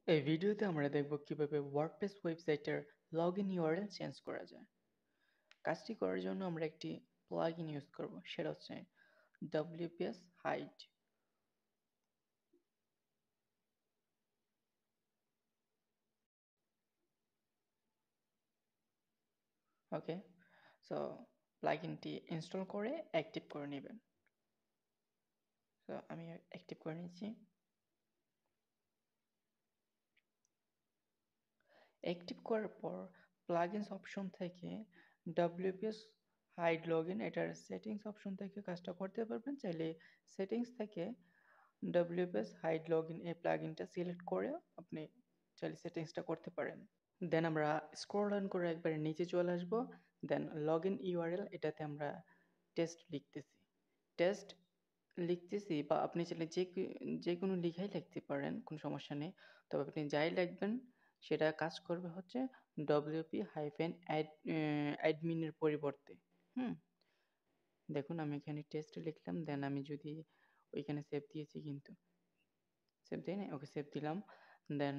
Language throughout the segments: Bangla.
এই ভিডিওতে আমরা দেখব কিভাবে ওয়ার্ডপ্রেস ওয়েবসাইটের লগইন ইউআরএল চেঞ্জ করা যায়। কাজটি করার জন্য আমরা একটি প্লাগইন ইউজ করব, সেটা হচ্ছে WPS হাইড। ওকে, সো প্লাগইনটি ইনস্টল করে অ্যাক্টিভ করে নেবেন। সো আমি অ্যাক্টিভ করে নিচ্ছি। অ্যাক্টিভ করার পর প্লাগইনস অপশন থেকে WPS হাইড লগইন এটার সেটিংস অপশন থেকে কাজটা করতে পারবেন। চাইলে সেটিংস থেকে WPS হাইড লগইন এই প্লাগইনটা সিলেক্ট করে আপনি চাইলে সেটিংসটা করতে পারেন। দেন আমরা স্ক্রল ডাউন করে একবারে নিচে চলে আসব। দেন লগইন ইউআরএল এটাতে আমরা টেস্ট লিখতেছি। টেস্ট লিখতেছি বা আপনি চাইলে যে কোনো লিখাই লিখতে পারেন, কোনো সমস্যা নেই। তবে আপনি যাই লিখবেন সেটা কাজ করবে হচ্ছে WP হাইফেন অ্যাডমিনের পরিবর্তে। হুম, দেখুন আমি এখানে টেস্ট লিখলাম, দেন আমি যদি ওইখানে সেভ দিয়েছি, কিন্তু সেভ দিই নাই। ওকে, সেভ দিলাম। দেন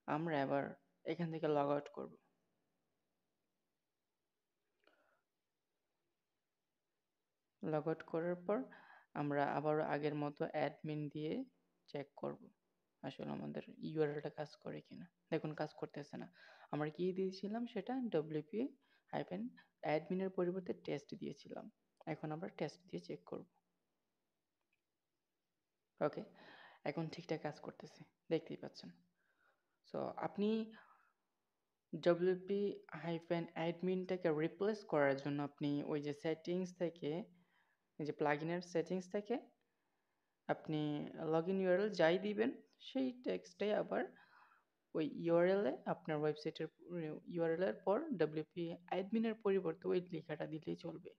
আমরা এবার এখান থেকে লগ আউট করব। লগ আউট করার পর আমরা আবারও আগের মতো অ্যাডমিন দিয়ে চেক করব আসলে আমাদের ইউআরএলটা কাজ করে কিনা। দেখুন কাজ করতেছে না। আমরা কি দিয়েছিলাম, সেটা WP হাইফেন অ্যাডমিনের পরিবর্তে টেস্ট দিয়েছিলাম। এখন আমরা টেস্ট দিয়ে চেক করব। ওকে, এখন ঠিকঠাক কাজ করতেছে, দেখতেই পাচ্ছেন। সো আপনি WP হাইফেন অ্যাডমিনটাকে রিপ্লেস করার জন্য আপনি ওই যে সেটিংস থেকে, এই যে প্লাগইনের সেটিংস থেকে আপনি লগইন ইউআরএল যাই দিবেন সেই টেক্সটটাই আবার ওই ইউআরএলে আপনার ওয়েবসাইটের ইউআরএল এর পর WP অ্যাডমিনের পরিবর্তে ওই লেখাটা দিলেই চলবে।